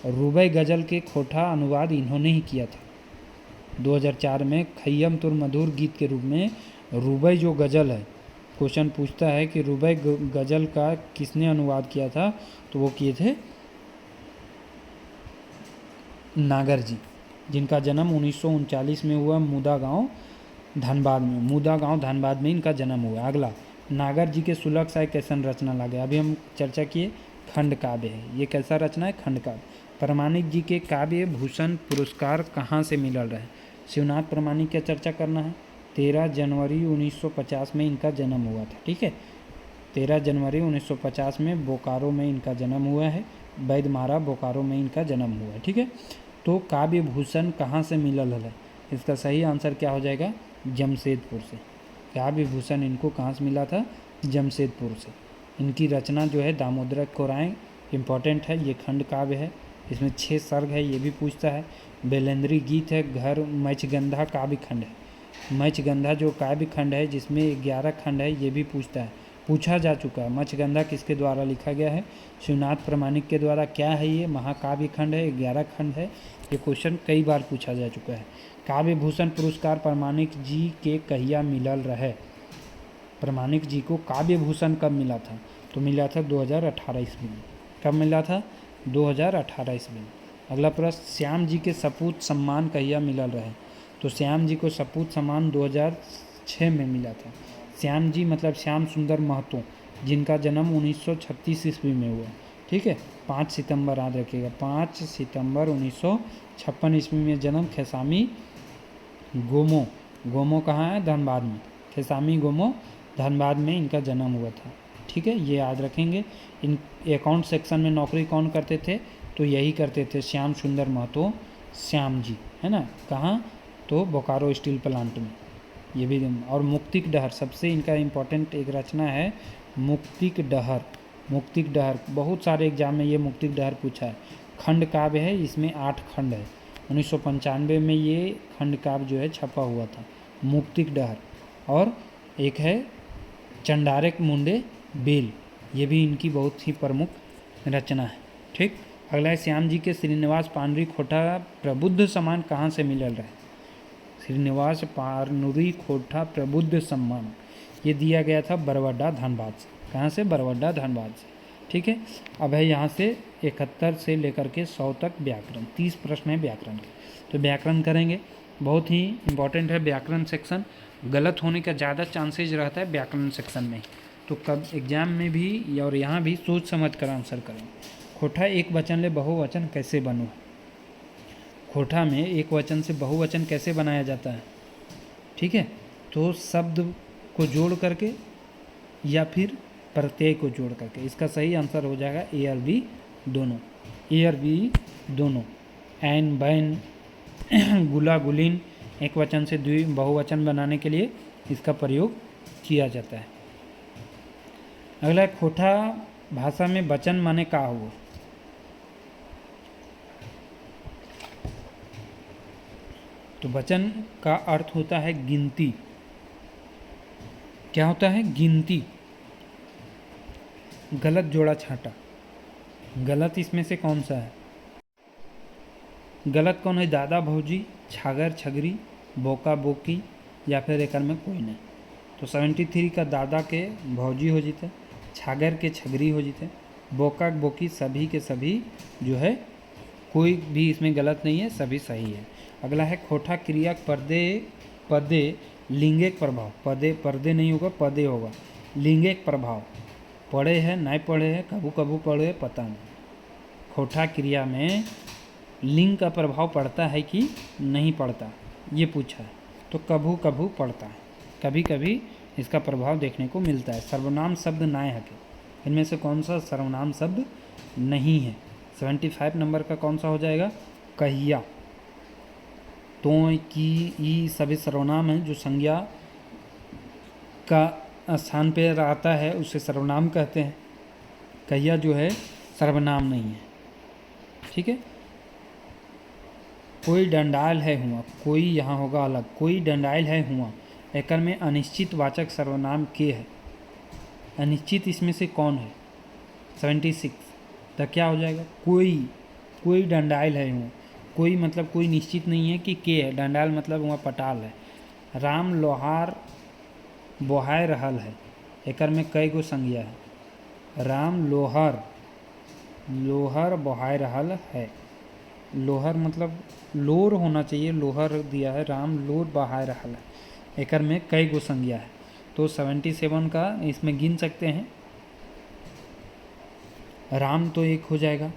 रुबाई गज़ल के खोटा अनुवाद इन्होंने ही किया था। 2004 में खय्यम तुर मधुर गीत के रूप में रुबाई जो गज़ल है, क्वेश्चन पूछता है कि रुबाई गज़ल का किसने अनुवाद किया था? तो वो किए थे नागर जी, जिनका जन्म 1939 में हुआ मुदा गांव धनबाद में। मुदा गांव धनबाद में इनका जन्म हुआ। अगला, नागर जी के सुलग साय कैसन रचना लागे? अभी हम चर्चा किए खंड काव्य है। ये कैसा रचना है? खंड काव्य। प्रामाणिक जी के काव्य भूषण पुरस्कार कहाँ से मिलल रहे? शिवनाथ प्रामाणिक की चर्चा करना है। 13 जनवरी 1950 में इनका जन्म हुआ था। ठीक है, 13 जनवरी 1950 में बोकारो में इनका जन्म हुआ है। बैदमारा बोकारो में इनका जन्म हुआ है। ठीक है, तो काव्य भूषण कहाँ से मिलल है? इसका सही आंसर क्या हो जाएगा? जमशेदपुर से। काव्य भूषण इनको कहाँ से मिला था? जमशेदपुर से। इनकी रचना जो है दामोदर कोराएँ इम्पॉर्टेंट है। ये खंड काव्य है, इसमें 6 सर्ग है, ये भी पूछता है। बेलेंद्री गीत है। घर मचगंधा काव्य खंड है। मचगंधा जो काव्य खंड है जिसमें 11 खंड है, ये भी पूछता है, पूछा जा चुका है। मचगंधा किसके द्वारा लिखा गया है? शिवनाथ प्रामाणिक के द्वारा। क्या है ये? महाकाव्य खंड है, 11 खंड है। ये क्वेश्चन कई बार पूछा जा चुका है। काव्य भूषण पुरस्कार प्रामाणिक जी के कहिया मिलल रहे? प्रामाणिक जी को काव्य भूषण कब मिला था? तो मिला था 2018 ईस्वी में। कब मिला था? 2018 ईस्वी में। अगला प्रश्न, श्याम जी के सपूत सम्मान कहिया मिलल रहे? तो श्याम जी को सपूत सम्मान 2006 में मिला था। श्याम जी मतलब श्याम सुंदर महतो, जिनका जन्म 1936 ईस्वी में हुआ। ठीक है, 5 सितंबर याद रखिएगा, 5 सितंबर 1956 ईस्वी में जन्म। खेसामी गोमो, गोमो कहाँ है? धनबाद में। खेसामी गोमो धनबाद में इनका जन्म हुआ था। ठीक है, ये याद रखेंगे। इन अकाउंट सेक्शन में नौकरी कौन करते थे? तो यही करते थे श्याम सुंदर महतो, श्याम जी, है ना। कहाँ? तो बोकारो स्टील प्लांट में। ये भी। और मुक्तिक डहर सबसे इनका इम्पोर्टेंट एक रचना है, मुक्तिक डहर। मुक्तिक डहर बहुत सारे एग्जाम में ये मुक्तिक डहर पूछा है। खंड काव्य है, इसमें 8 खंड है। 1995 में ये खंड काव्य जो है छपा हुआ था, मुक्तिक डहर। और एक है चंडारक मुंडे बेल, ये भी इनकी बहुत ही प्रमुख रचना है। ठीक, अगला है, श्याम जी के श्रीनिवास पानरी खोटा प्रबुद्ध सम्मान कहाँ से मिलल रहे? श्रीनिवास पानरी खोटा प्रबुद्ध सम्मान ये दिया गया था बरवड्डा धनबाद से। कहाँ से? बरवड्डा धनबाद से। ठीक है, अब है यहाँ से 71 से लेकर के 100 तक व्याकरण। 30 प्रश्न है व्याकरण के, तो व्याकरण करेंगे। बहुत ही इम्पोर्टेंट है व्याकरण सेक्शन। गलत होने का ज़्यादा चांसेज रहता है व्याकरण सेक्शन में, तो कब एग्जाम में भी और यहाँ भी सोच समझ कर आंसर करें। खोटा एक वचन ले बहुवचन कैसे बनो? खोटा में एक वचन से बहुवचन कैसे बनाया जाता है? ठीक है, तो शब्द को जोड़ करके या फिर प्रत्यय को जोड़ करके। इसका सही आंसर हो जाएगा ए और बी दोनों। ए और बी दोनों। एन बैन गुला गुलिन एक वचन से बहुवचन बनाने के लिए इसका प्रयोग किया जाता है। अगला, खोटा भाषा में वचन माने का हुआ? तो वचन का अर्थ होता है गिनती। क्या होता है? गिनती। गलत जोड़ा छाटा, गलत इसमें से कौन सा है? गलत कौन है? दादा भौजी, छागर छगरी, बोका बोकी, या फिर एक में कोई नहीं। तो 73 का दादा के भौजी हो जीते, छागर के छगरी हो जीते, बोका बोकी सभी के सभी जो है, कोई भी इसमें गलत नहीं है, सभी सही है। अगला है खोटा क्रिया पदे पदे लिंगिक प्रभाव। पदे पर्दे नहीं होगा, पदे होगा। लिंगिक प्रभाव पढ़े हैं नहीं पढ़े हैं, कबू कबू पढ़े पता नहीं। खोटा क्रिया में लिंग का प्रभाव पड़ता है कि नहीं पड़ता, ये पूछा है। तो कभू कभू पड़ता है, कभी कभी इसका प्रभाव देखने को मिलता है। सर्वनाम शब्द नाय हके, इनमें से कौन सा सर्वनाम शब्द नहीं है? 75 नंबर का कौन सा हो जाएगा? कहिया। तो की ई सभी सर्वनाम हैं, जो संज्ञा का स्थान पे आता है उसे सर्वनाम कहते हैं। कहिया जो है सर्वनाम नहीं है, ठीक है। कोई डंडाल है हुआ, कोई यहाँ होगा अलग, कोई डंडाइल है हुआ, एकर में अनिश्चित वाचक सर्वनाम के है। अनिश्चित इसमें से कौन है? 76। तो क्या हो जाएगा? कोई डंडाइल है हुआ। कोई मतलब कोई निश्चित नहीं है कि के है। डंडाल मतलब वहाँ पटाल है। राम लोहार बोहाय रहल है, एकर में कई गो संज्ञा है। राम लोहर बोहाय रहल है। लोहर मतलब लोर होना चाहिए, लोहर दिया है। राम लोर बहाय रहल है, एकर में कई गो संज्ञा है। तो 77 का इसमें गिन सकते हैं। राम तो एक हो जाएगा,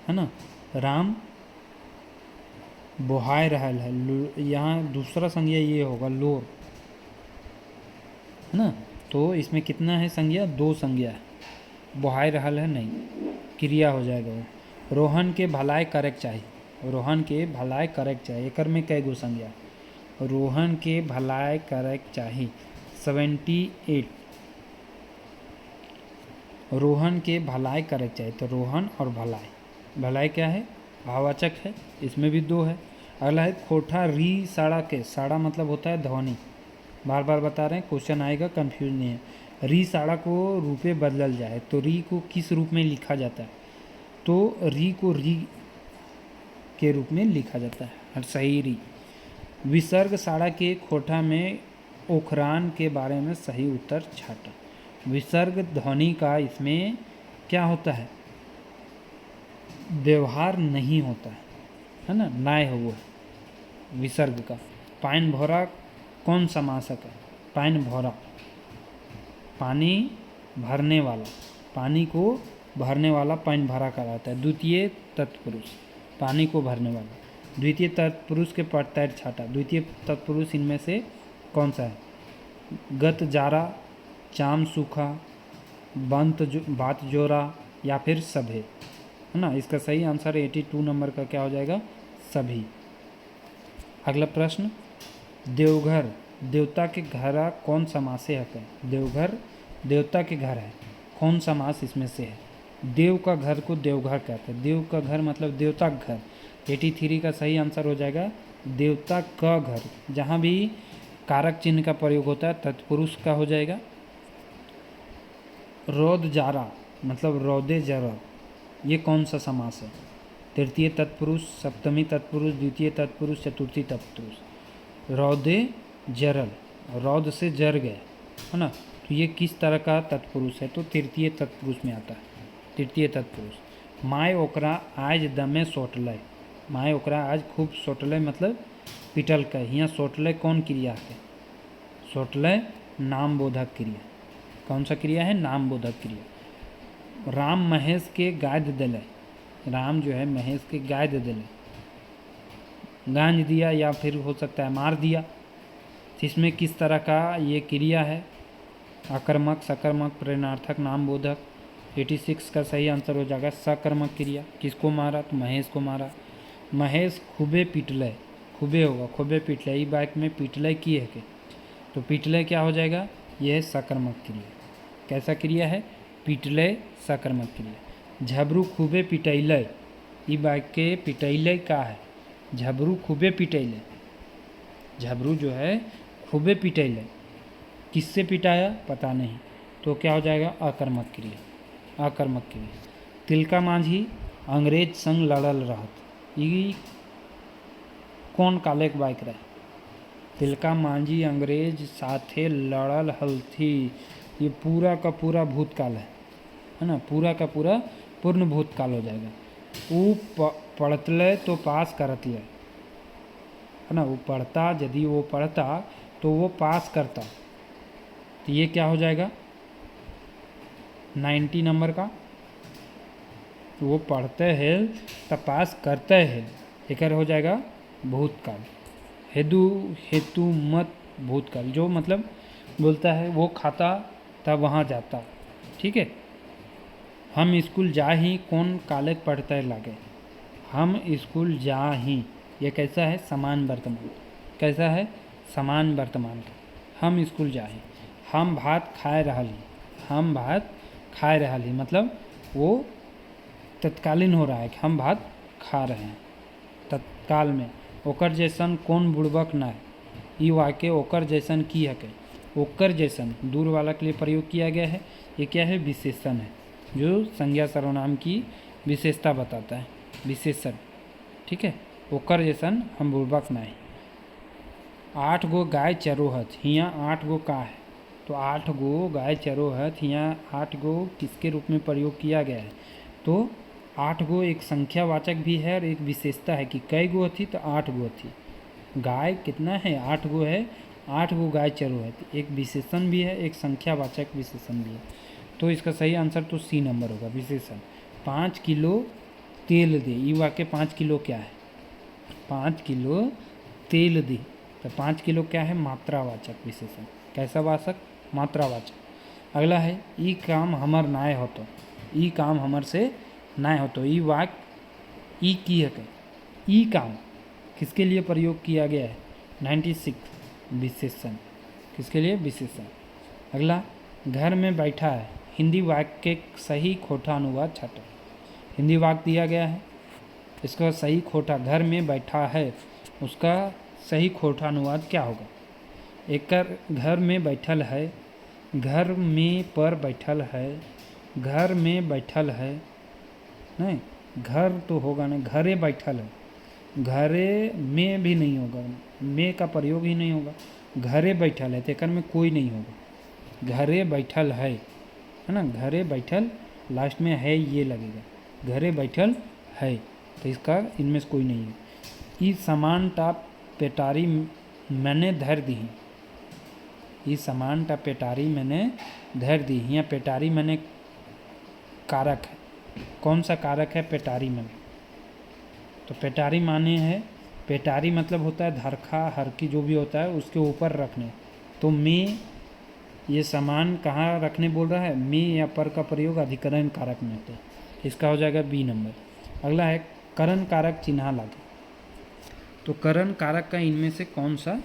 है ना। राम बोहाय रहल है, यहाँ दूसरा संज्ञा ये होगा लोर, है ना। तो इसमें कितना है संज्ञा? 2 संज्ञा है। बोहाय रहल है नहीं, क्रिया हो जाएगा वो। रोहन के भलाई करेक चाहिए, रोहन के भलाई करेक चाहिए, एकर में कई गो संज्ञा है। रोहन के भलाई करेक चाहिए 78। रोहन के भलाई करेक चाहिए, तो रोहन और भलाई क्या है? भाववाचक है, इसमें भी 2 है। अगला है खोटा री साड़ा के। साड़ा मतलब होता है ध्वनि, बार बार बता रहे हैं, क्वेश्चन आएगा, कंफ्यूज नहीं है। री साड़ा को रूपे बदलल जाए तो री को किस रूप में लिखा जाता है? तो री को री के रूप में लिखा जाता है, और सही री। विसर्ग साड़ा के खोटा में ओखरान के बारे में सही उत्तर छाटा। विसर्ग ध्वनि का इसमें क्या होता है? व्यवहार नहीं होता है ना, नाय हो वो विसर्ग का। पाइन भौरा कौन समासक है? पाइन भौरा पानी भरने वाला, पानी को भरने वाला पाइन भरा कराता है। द्वितीय तत्पुरुष पानी को भरने वाला। द्वितीय तत्पुरुष के प्रत्यय छाटा। द्वितीय तत्पुरुष इनमें से कौन सा है? गत जारा, चाम सूखा, बात जोरा, या फिर सभे, है ना। इसका सही आंसर 82 नंबर का क्या हो जाएगा? सभी। अगला प्रश्न, देवघर देवता के घर कौन समासे है? देवघर देवता के घर है, कौन समास इसमें से है? देव का घर को देवघर कहते हैं। देव का घर मतलब देवता का घर। 83 का सही आंसर हो जाएगा देवता का घर। जहाँ भी कारक चिन्ह का प्रयोग होता है तत्पुरुष का हो जाएगा। रौद जारा मतलब रौदे जरा, ये कौन सा समास है? तृतीय तत्पुरुष, सप्तमी तत्पुरुष, द्वितीय तत्पुरुष, चतुर्थी तत्पुरुष। रौदे जरल, रौद से जर गए, है ना। तो ये किस तरह का तत्पुरुष है? तो तृतीय तत्पुरुष में आता है, तृतीय तत्पुरुष। माय ओकरा आज दमे सोटलय, माय ओकरा आज खूब सोटलय मतलब पिटल का। यहाँ सोटलय कौन क्रिया है? सोटलय नाम बोधक क्रिया। कौन सा क्रिया है? नाम बोधक क्रिया। राम महेश के गाय दे दिले, राम जो है महेश के गाय दे दिले, गांज दिया या फिर हो सकता है मार दिया। इसमें किस तरह का ये क्रिया है? आकर्मक, सकर्मक, प्रेरणार्थक, नाम बोधक। 86 का सही आंसर हो जाएगा सकर्मक क्रिया। किसको मारा? तो महेश को मारा। महेश खूबे पिटले, खूबे होगा खूबे पिटले, ई बाइक में पिटले की है के, तो पिटले क्या हो जाएगा? यह है सकर्मक क्रिया। कैसा क्रिया है? पिटले, सकर्मक क्रिया। झबरू खूबे पिटैले, ई बाइक के पिटैले का है? झबरू खूबे पिटैले, झबरू जो है खूबे पिटैले, किससे पिटाया पता नहीं, तो क्या हो जाएगा? अकर्मक क्रिया, अकर्मक क्रिया। तिलका मांझी अंग्रेज संग लड़ल रहत, ई कौन काले के बाइक रहे? तिलका मांझी अंग्रेज साथे लड़ल हलथी, ये पूरा का पूरा भूतकाल है है ना, पूरा का पूरा पूर्ण भूतकाल हो जाएगा। वो पढ़तले तो पास करतले, है ना, वो पढ़ता, यदि वो पढ़ता तो वो पास करता, तो ये क्या हो जाएगा 90 नंबर का। वो पढ़ते हैं तो पास करते हैं, एक हो जाएगा भूतकाल। हेतु मत भूतकाल, जो मतलब बोलता है वो खाता तब वहाँ जाता, ठीक है। हम स्कूल जा ही कौन कॉलेज पढ़ते लागे, हम स्कूल जा ही, ये कैसा है समान वर्तमान, कैसा है समान वर्तमान का। हम स्कूल जा ही, हम भात खाए रहली, हम भात खाए रहली मतलब वो तत्कालीन हो रहा है कि हम भात खा रहे हैं तत्काल में। ओकर जैसन कौन बुड़बक ना है, ये वाक्य ओकर जैसन की है, ओकर जैसन दूर वाला के लिए प्रयोग किया गया है। ये क्या है विशेषण है, जो संज्ञा सर्वनाम की विशेषता बताता है, विशेषण, ठीक है। ओकर जैसन हम बुड़बक ना है। 8 गो गाय चरोहत, यहाँ 8 गो का है, तो 8 गो गाय चरोहत, यहाँ 8 गो किसके रूप में प्रयोग किया गया है, तो 8 गो एक संख्यावाचक भी है और एक विशेषता है कि कई गो थी, तो 8 गो थी। गाय कितना है 8 गो है, 8 गो गाय चरोहत, एक विशेषण भी है, एक संख्यावाचक विशेषण भी है। तो इसका सही आंसर तो सी नंबर होगा, विशेषण। 5 किलो तेल दे, ये वाक्य 5 किलो क्या है, 5 किलो तेल दे, तो 5 किलो क्या है मात्रावाचक विशेषण, कैसा वाचक मात्रावाचक। अगला है ई काम हमर नाय हो, तो ई काम हमर से नाय हो, तो ई वाक्य ई की है, ई काम किसके लिए प्रयोग किया गया है 96 विशेषण, किसके लिए विशेषण। अगला घर में बैठा है, हिंदी वाक्य के सही खोटा अनुवाद छाटो। हिंदी वाक्य दिया गया है, इसका सही खोटा, घर में बैठा है, उसका सही खोटा अनुवाद क्या होगा। एक घर में बैठल है, घर में पर बैठल है, घर में बैठल है, नहीं घर तो होगा नहीं, घरे बैठल है, घरे में भी नहीं होगा, में का प्रयोग ही नहीं होगा, घरे बैठल है, तेकर में कोई नहीं होगा, घरे बैठल है ना, घरे बैठल लास्ट में है ये लगेगा, घरे बैठल है, तो इसका इनमें से कोई नहीं है। ई समान टा पेटारी मैंने धर दी, ई समान टा पेटारी मैंने धर दी, यहाँ पेटारी मैंने कारक है, कौन सा कारक है पेटारी मैंने, तो पेटारी माने है, पेटारी मतलब होता है धरखा हरकी जो भी होता है उसके ऊपर रखने, तो में ये समान कहाँ रखने बोल रहा है, में या पर का प्रयोग अधिकरण कारक में होता है, इसका हो जाएगा बी नंबर। अगला है करण कारक चिन्ह लागे, तो करण कारक का इनमें से कौन सा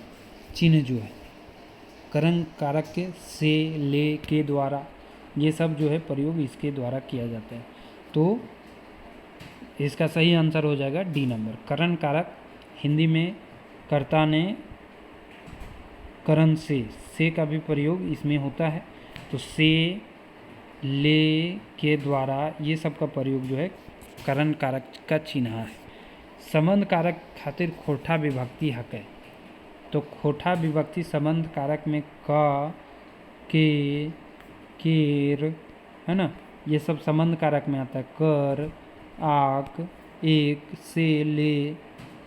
चिन्ह जो है, करण कारक के से ले के द्वारा, ये सब जो है प्रयोग इसके द्वारा किया जाता है, तो इसका सही आंसर हो जाएगा डी नंबर। करण कारक हिंदी में कर्ता ने करण से का भी प्रयोग इसमें होता है, तो से ले के द्वारा ये सब का प्रयोग जो है करण कारक का चिन्ह है। संबंध कारक खातिर खोटा विभक्ति हक है, तो खोटा विभक्ति संबंध कारक में क के केर, है ना, ये सब संबंध कारक में आता है, कर आक एक से ले,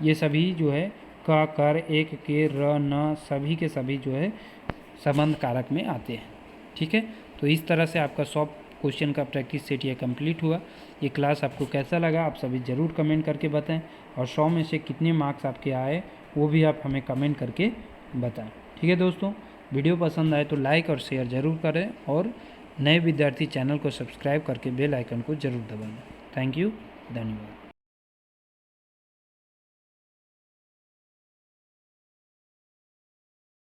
ये सभी जो है का कर एक के र न सभी के सभी जो है संबंध कारक में आते हैं, ठीक है। तो इस तरह से आपका 100 क्वेश्चन का प्रैक्टिस सेट ये कंप्लीट हुआ। ये क्लास आपको कैसा लगा आप सभी ज़रूर कमेंट करके बताएं, और 100 में से कितने मार्क्स आपके आए वो भी आप हमें कमेंट करके बताएं, ठीक है दोस्तों। वीडियो पसंद आए तो लाइक और शेयर ज़रूर करें, और नए विद्यार्थी चैनल को सब्सक्राइब करके बेल आइकन को ज़रूर दबाएं। थैंक यू, धन्यवाद।